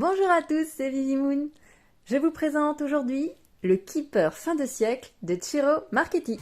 Bonjour à tous, c'est Vivi Moon. Je vous présente aujourd'hui le Keeper fin de siècle de Ciro Marchetti.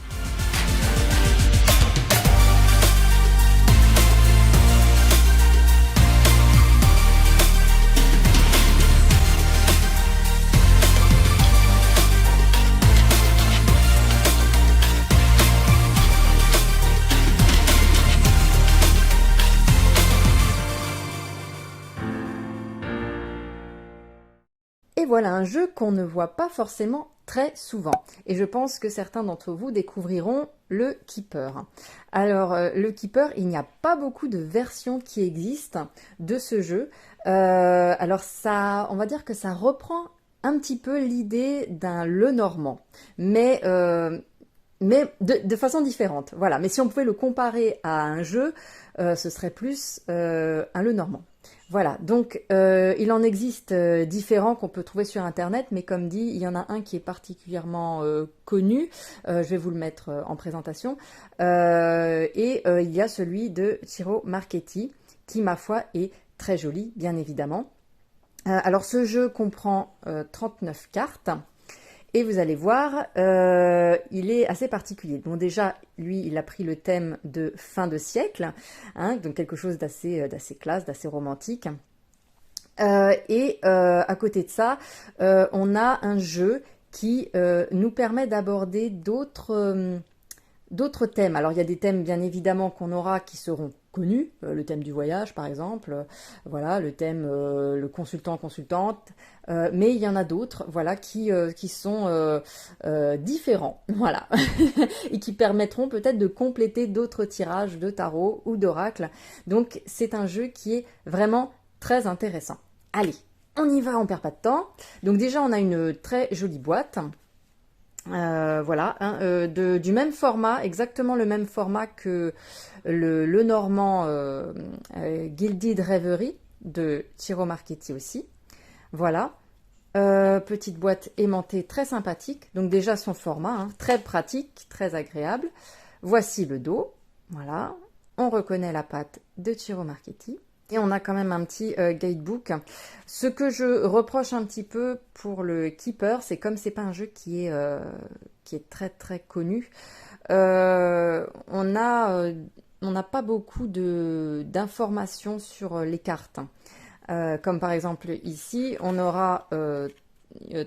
Et voilà un jeu qu'on ne voit pas forcément très souvent. Et je pense que certains d'entre vous découvriront le Keeper. Alors, le Keeper, il n'y a pas beaucoup de versions qui existent de ce jeu. Alors, ça, on va dire que ça reprend un petit peu l'idée d'un Lenormand. Mais de façon différente. Voilà. Mais si on pouvait le comparer à un jeu, ce serait plus un Lenormand. Voilà, donc il en existe différents qu'on peut trouver sur internet, mais comme dit, il y en a un qui est particulièrement connu, je vais vous le mettre en présentation, il y a celui de Ciro Marchetti, qui ma foi est très joli, bien évidemment. Alors ce jeu comprend 39 cartes, et vous allez voir, il est assez particulier. Bon déjà, lui, il a pris le thème de fin de siècle, hein, donc quelque chose d'assez classe, d'assez romantique. À côté de ça, on a un jeu qui nous permet d'aborder d'autres thèmes. Alors il y a des thèmes bien évidemment qu'on aura qui seront connus, le thème du voyage par exemple, voilà, le thème le consultant-consultante, mais il y en a d'autres voilà, qui sont différents, voilà, et qui permettront peut-être de compléter d'autres tirages de tarot ou d'oracle. Donc c'est un jeu qui est vraiment très intéressant. Allez, on y va, on perd pas de temps. Donc déjà on a une très jolie boîte. Voilà, hein, du même format, exactement le même format que le Lenormand Gilded Reverie de Ciro Marchetti aussi. Voilà, petite boîte aimantée très sympathique. Donc déjà son format, hein, très pratique, très agréable. Voici le dos, voilà. On reconnaît la patte de Ciro Marchetti. Et on a quand même un petit guidebook. Ce que je reproche un petit peu pour le Keeper, c'est comme c'est pas un jeu qui est très très connu, on n'a pas beaucoup d'informations sur les cartes. Comme par exemple ici, on aura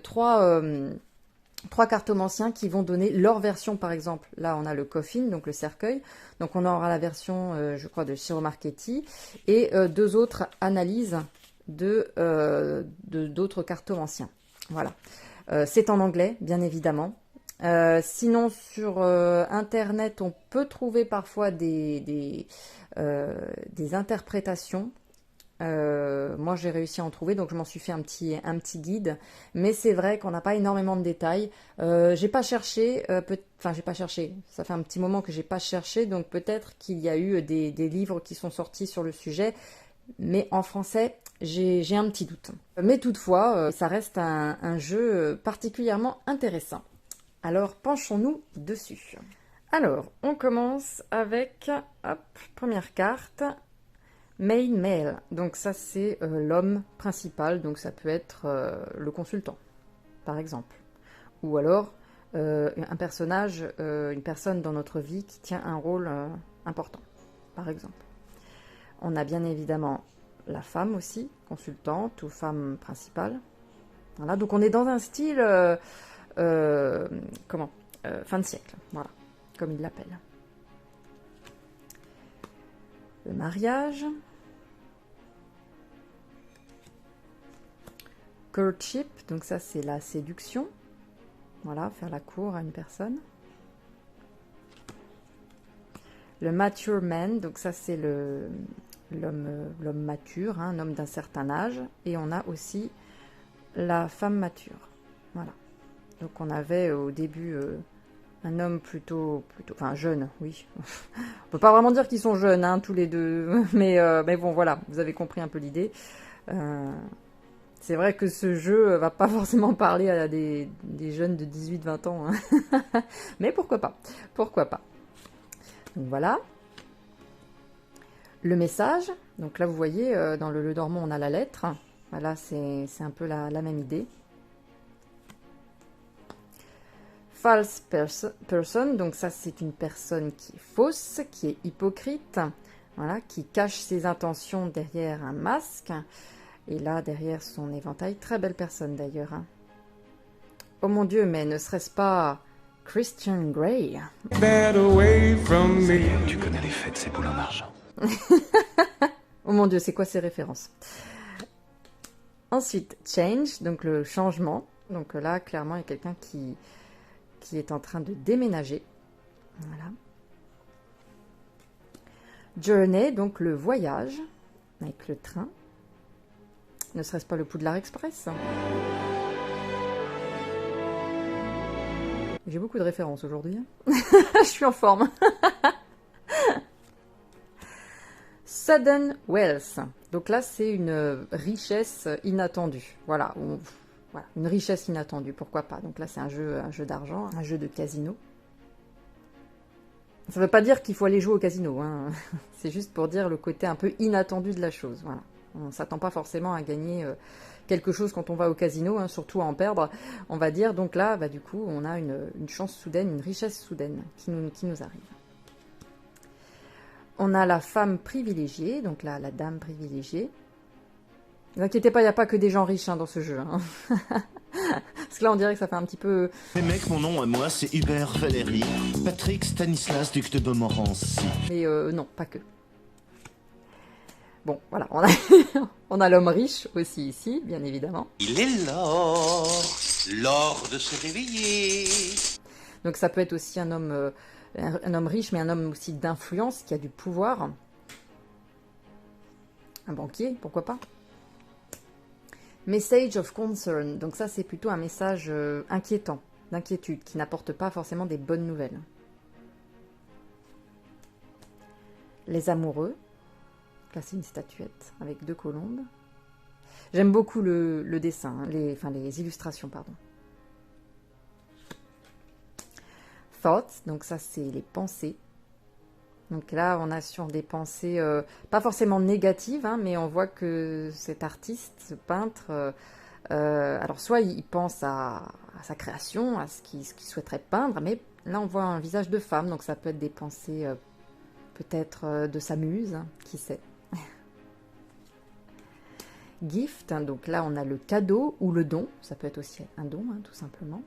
trois cartomanciens qui vont donner leur version, par exemple. Là, on a le coffin, donc le cercueil. Donc, on aura la version, je crois, de Ciro Marchetti et deux autres analyses d'autres cartomanciens. Voilà. C'est en anglais, bien évidemment. Sinon, sur Internet, on peut trouver parfois des interprétations. Moi j'ai réussi à en trouver, donc je m'en suis fait un petit guide, mais c'est vrai qu'on n'a pas énormément de détails. J'ai pas cherché, j'ai pas cherché, ça fait un petit moment que j'ai pas cherché, donc peut-être qu'il y a eu des livres qui sont sortis sur le sujet, mais en français j'ai un petit doute. Mais toutefois, ça reste un jeu particulièrement intéressant. Alors penchons-nous dessus. Alors, on commence avec, hop, première carte. Main male, donc ça c'est l'homme principal, donc ça peut être le consultant, par exemple. Ou alors un personnage, une personne dans notre vie qui tient un rôle important, par exemple. On a bien évidemment la femme aussi, consultante ou femme principale. Voilà, donc on est dans un style, fin de siècle, voilà, comme il l'appelle. Le mariage. Courtship, donc ça c'est la séduction. Voilà, faire la cour à une personne. Le mature man, donc ça c'est l'homme mature, hein, un homme d'un certain âge. Et on a aussi la femme mature. Voilà. Donc on avait au début un homme plutôt, enfin jeune, oui. On peut pas vraiment dire qu'ils sont jeunes, hein, tous les deux, mais bon voilà, vous avez compris un peu l'idée. C'est vrai que ce jeu va pas forcément parler à des jeunes de 18-20 ans, hein. Mais pourquoi pas, pourquoi pas. Donc voilà. Le message, donc là vous voyez, dans le Lenormand on a la lettre, Voilà, c'est un peu la même idée. False person, donc ça c'est une personne qui est fausse, qui est hypocrite, voilà, qui cache ses intentions derrière un masque, et là derrière son éventail, très belle personne d'ailleurs. Hein. Oh mon Dieu, mais ne serait-ce pas Christian Grey? Tu connais les faits de ces boules en argent. Oh mon Dieu, c'est quoi ces références? Ensuite, change, donc le changement. Donc là, clairement, il y a quelqu'un qui est en train de déménager. Voilà. Journey, donc le voyage, avec le train. Ne serait-ce pas le Poudlard Express? J'ai beaucoup de références aujourd'hui. Je suis en forme. Sudden wealth. Donc là, c'est une richesse inattendue. Voilà, voilà, une richesse inattendue, pourquoi pas. Donc là, c'est un jeu d'argent, un jeu de casino. Ça ne veut pas dire qu'il faut aller jouer au casino. Hein. C'est juste pour dire le côté un peu inattendu de la chose. Voilà. On ne s'attend pas forcément à gagner quelque chose quand on va au casino, hein, surtout à en perdre, on va dire. Donc là, bah, du coup, on a une chance soudaine, une richesse soudaine qui nous arrive. On a la femme privilégiée, donc là, la dame privilégiée. Ne vous inquiétez pas, il n'y a pas que des gens riches hein, dans ce jeu. Hein. Parce que là, on dirait que ça fait un petit peu... Les mecs, mon nom à moi, c'est Hubert Valéry, Patrick Stanislas, duc de Montmorency. Mais non, pas que. Bon, voilà, on a l'homme riche aussi ici, bien évidemment. Il est l'heure de se réveiller. Donc ça peut être aussi un homme riche, mais un homme aussi d'influence, qui a du pouvoir. Un banquier, pourquoi pas. Message of concern, donc ça c'est plutôt un message inquiétant, d'inquiétude, qui n'apporte pas forcément des bonnes nouvelles. Les amoureux, là c'est une statuette avec 2 colombes. J'aime beaucoup le dessin, hein, les illustrations, pardon. Thoughts, donc ça c'est les pensées. Donc là on a sur des pensées pas forcément négatives, hein, mais on voit que cet artiste, ce peintre, alors soit il pense à sa création, à ce qu'il souhaiterait peindre, mais là on voit un visage de femme, donc ça peut être des pensées peut-être de sa muse, hein, qui sait. Gift, hein, donc là on a le cadeau ou le don, ça peut être aussi un don, hein, tout simplement.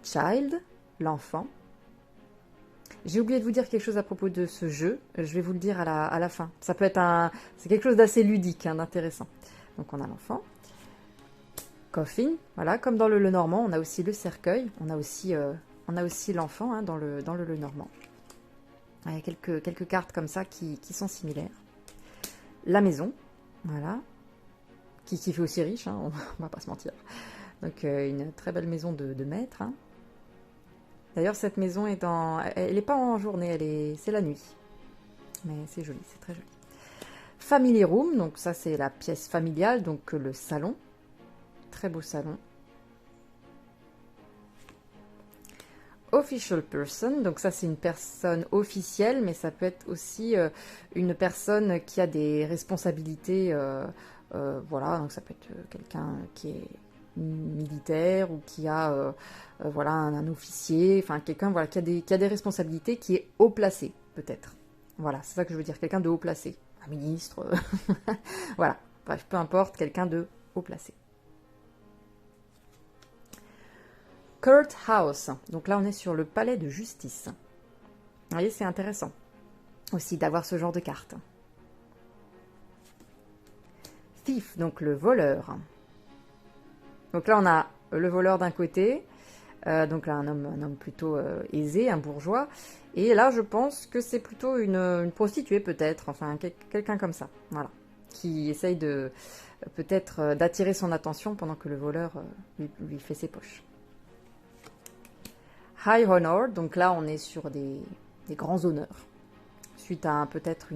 Child, l'enfant. J'ai oublié de vous dire quelque chose à propos de ce jeu, je vais vous le dire à la fin. Ça peut être c'est quelque chose d'assez ludique, hein, d'intéressant. Donc on a l'enfant. Coffin, voilà, comme dans le Lenormand, on a aussi le cercueil, on a aussi l'enfant hein, dans le Lenormand. Il y a quelques cartes comme ça qui sont similaires. La maison, voilà, qui fait aussi riche, hein, on va pas se mentir. Donc une très belle maison de maître. Hein. D'ailleurs cette maison elle n'est pas en journée, c'est la nuit. Mais c'est joli, c'est très joli. Family room, donc ça c'est la pièce familiale, donc le salon. Très beau salon. Official person, donc ça c'est une personne officielle, mais ça peut être aussi une personne qui a des responsabilités, voilà, donc ça peut être quelqu'un qui est militaire ou qui a voilà, un officier, enfin quelqu'un voilà, qui a des responsabilités, qui est haut placé peut-être. Voilà, c'est ça que je veux dire, quelqu'un de haut placé, un ministre, voilà, bref, peu importe, quelqu'un de haut placé. Court House, donc là on est sur le palais de justice. Vous voyez, c'est intéressant aussi d'avoir ce genre de carte. Thief, donc le voleur. Donc là on a le voleur d'un côté, donc là un homme plutôt aisé, un bourgeois. Et là je pense que c'est plutôt une prostituée peut-être, enfin quelqu'un comme ça, voilà, qui essaye de peut-être d'attirer son attention pendant que le voleur lui fait ses poches. High Honor, donc là on est sur des grands honneurs, suite à peut-être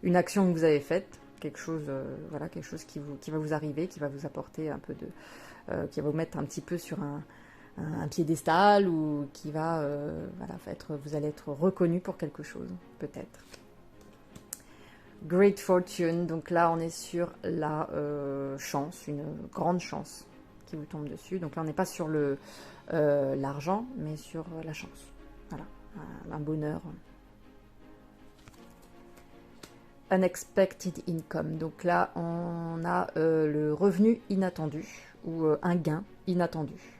une action que vous avez faite, quelque chose, voilà, quelque chose qui va vous arriver, qui va vous apporter un peu qui va vous mettre un petit peu sur un piédestal, ou qui va, voilà, vous allez être reconnu pour quelque chose, peut-être. Great Fortune, donc là on est sur la chance, une grande chance qui vous tombe dessus. Donc là on n'est pas sur l'argent, mais sur la chance. Voilà, un bonheur. Unexpected income, donc là on a le revenu inattendu ou un gain inattendu.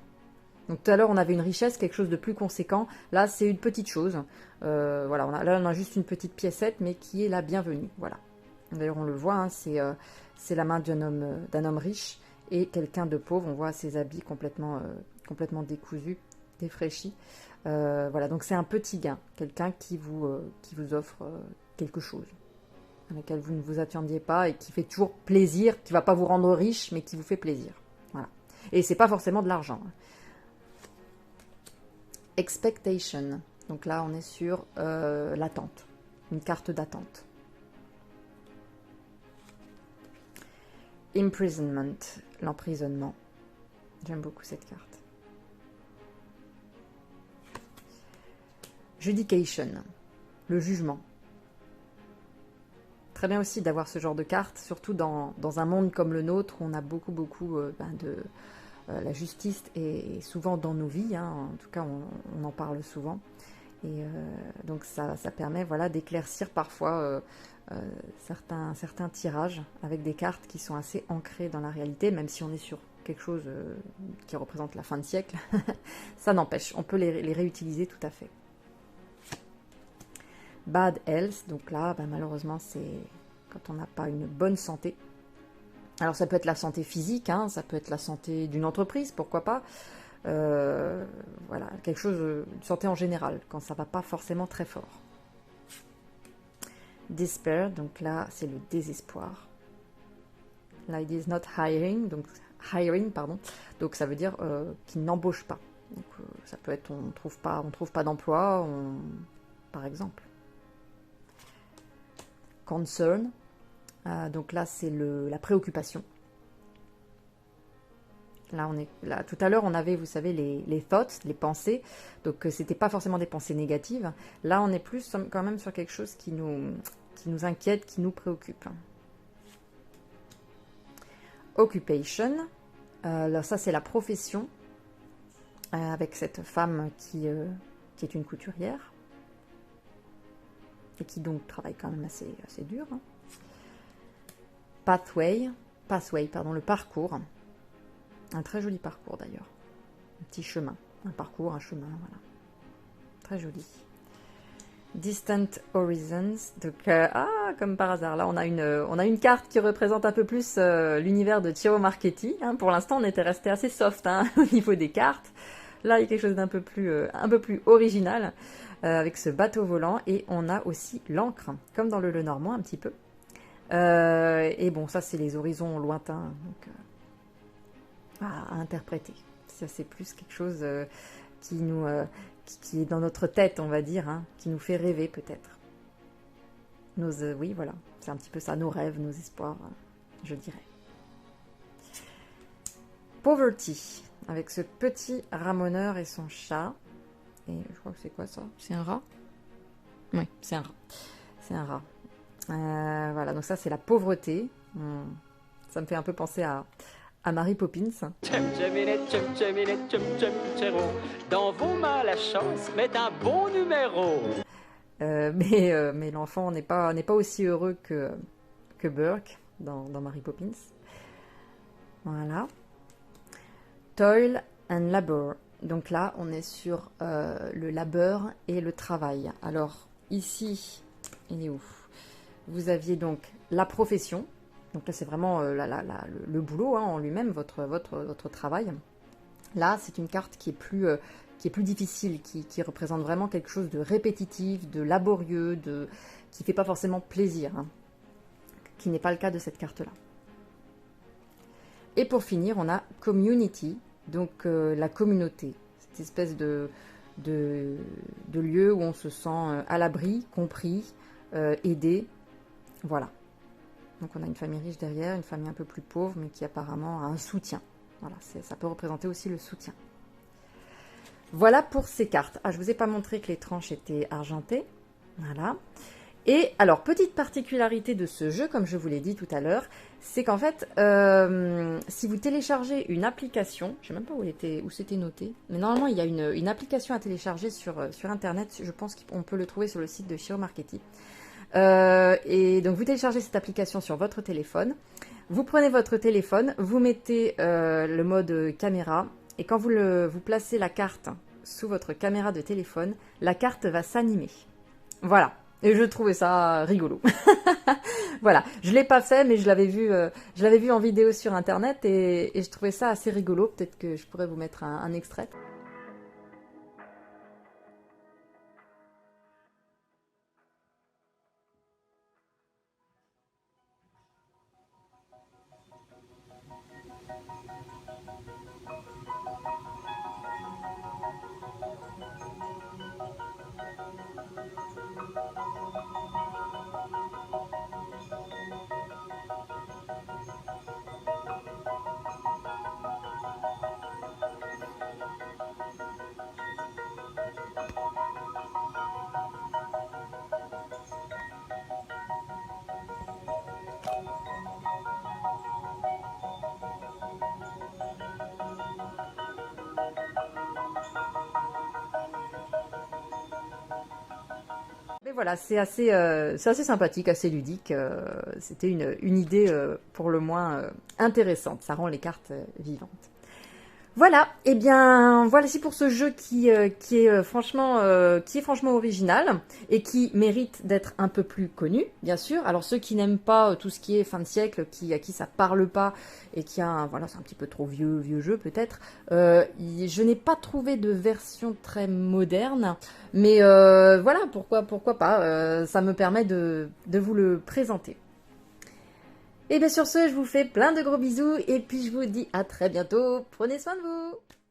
Donc tout à l'heure on avait une richesse, quelque chose de plus conséquent, là c'est une petite chose, voilà, là on a juste une petite piécette mais qui est la bienvenue, voilà. D'ailleurs on le voit, hein, c'est la main d'un homme riche et quelqu'un de pauvre, on voit ses habits complètement décousus, défraîchis, voilà, donc c'est un petit gain, quelqu'un qui vous offre quelque chose à laquelle vous ne vous attendiez pas et qui fait toujours plaisir, qui ne va pas vous rendre riche mais qui vous fait plaisir, voilà. Et c'est pas forcément de l'argent. Expectation, donc là on est sur l'attente, une carte d'attente. Imprisonment, l'emprisonnement, j'aime beaucoup cette carte. Judication, le jugement. Très bien aussi d'avoir ce genre de carte, surtout dans un monde comme le nôtre où on a beaucoup de... la justice est souvent dans nos vies, hein, en tout cas on en parle souvent. Et donc ça permet voilà, d'éclaircir parfois certains tirages avec des cartes qui sont assez ancrées dans la réalité, même si on est sur quelque chose qui représente la fin de siècle. Ça n'empêche, on peut les réutiliser tout à fait. Bad health, donc là malheureusement c'est quand on n'a pas une bonne santé. Alors ça peut être la santé physique, hein, ça peut être la santé d'une entreprise, pourquoi pas. Voilà, quelque chose de santé en général, quand ça va pas forcément très fort. Despair, donc là c'est le désespoir. Là, it is not hiring, donc donc ça veut dire qu'il n'embauche pas. Donc ça peut être on trouve pas d'emploi, par exemple. Concern, donc là c'est la préoccupation. Là, tout à l'heure, on avait, vous savez, les thoughts, les pensées. Donc, c'était pas forcément des pensées négatives. Là, on est plus quand même sur quelque chose qui nous inquiète, qui nous préoccupe. Occupation. Là, ça, c'est la profession. Avec cette femme qui est une couturière. Et qui donc travaille quand même assez dur. Hein. Pathway, le parcours. Un très joli parcours d'ailleurs. Un petit chemin. Un parcours, un chemin, voilà. Très joli. Distant Horizons. Donc, comme par hasard, là on a une carte qui représente un peu plus l'univers de Ciro Marchetti. Hein. Pour l'instant, on était resté assez soft hein, au niveau des cartes. Là, il y a quelque chose d'un peu plus original avec ce bateau volant. Et on a aussi l'encre, comme dans le Lenormand un petit peu. Et bon, ça c'est les horizons lointains. Donc, à interpréter. Ça, c'est plus quelque chose qui est dans notre tête, on va dire, hein, qui nous fait rêver peut-être. Oui, voilà, c'est un petit peu ça, nos rêves, nos espoirs, je dirais. Poverty, avec ce petit ramoneur et son chat. Et je crois que c'est quoi ça? C'est un rat? Oui, c'est un rat. C'est un rat. Voilà, donc ça, c'est la pauvreté. Ça me fait un peu penser à Mary Poppins. Dans vos mains la chance met un bon numéro. Mais l'enfant n'est pas aussi heureux que Burke dans Mary Poppins. Voilà. Toil and labor. Donc là, on est sur le labeur et le travail. Alors ici, il est où? Vous aviez donc la profession. Donc là, c'est vraiment le boulot hein, en lui-même, votre travail. Là, c'est une carte qui est plus difficile, qui représente vraiment quelque chose de répétitif, de laborieux, qui ne fait pas forcément plaisir, hein, qui n'est pas le cas de cette carte-là. Et pour finir, on a Community, donc la communauté, cette espèce de lieu où on se sent à l'abri, compris, aidé, voilà. Donc on a une famille riche derrière, une famille un peu plus pauvre, mais qui apparemment a un soutien. Voilà, ça peut représenter aussi le soutien. Voilà pour ces cartes. Ah, je ne vous ai pas montré que les tranches étaient argentées. Voilà. Et alors, petite particularité de ce jeu, comme je vous l'ai dit tout à l'heure, c'est qu'en fait, si vous téléchargez une application, je ne sais même pas où c'était noté, mais normalement il y a une application à télécharger sur Internet, je pense qu'on peut le trouver sur le site de Shiro Marketing. Et donc vous téléchargez cette application sur votre téléphone, vous prenez votre téléphone, vous mettez le mode caméra, et quand vous placez la carte sous votre caméra de téléphone, la carte va s'animer. Voilà. Et je trouvais ça rigolo. Voilà, je l'ai pas fait, mais je l'avais vu en vidéo sur Internet et je trouvais ça assez rigolo. Peut-être que je pourrais vous mettre un extrait. Mais voilà, c'est assez sympathique, assez ludique. C'était une idée pour le moins intéressante. Ça rend les cartes vivantes. Voilà, et bien voilà, c'est pour ce jeu qui est franchement original et qui mérite d'être un peu plus connu, bien sûr. Alors ceux qui n'aiment pas tout ce qui est fin de siècle, à qui ça parle pas et voilà, c'est un petit peu trop vieux jeu peut-être. Je n'ai pas trouvé de version très moderne, mais voilà, pourquoi pas. Ça me permet de vous le présenter. Et bien sur ce, je vous fais plein de gros bisous et puis je vous dis à très bientôt. Prenez soin de vous.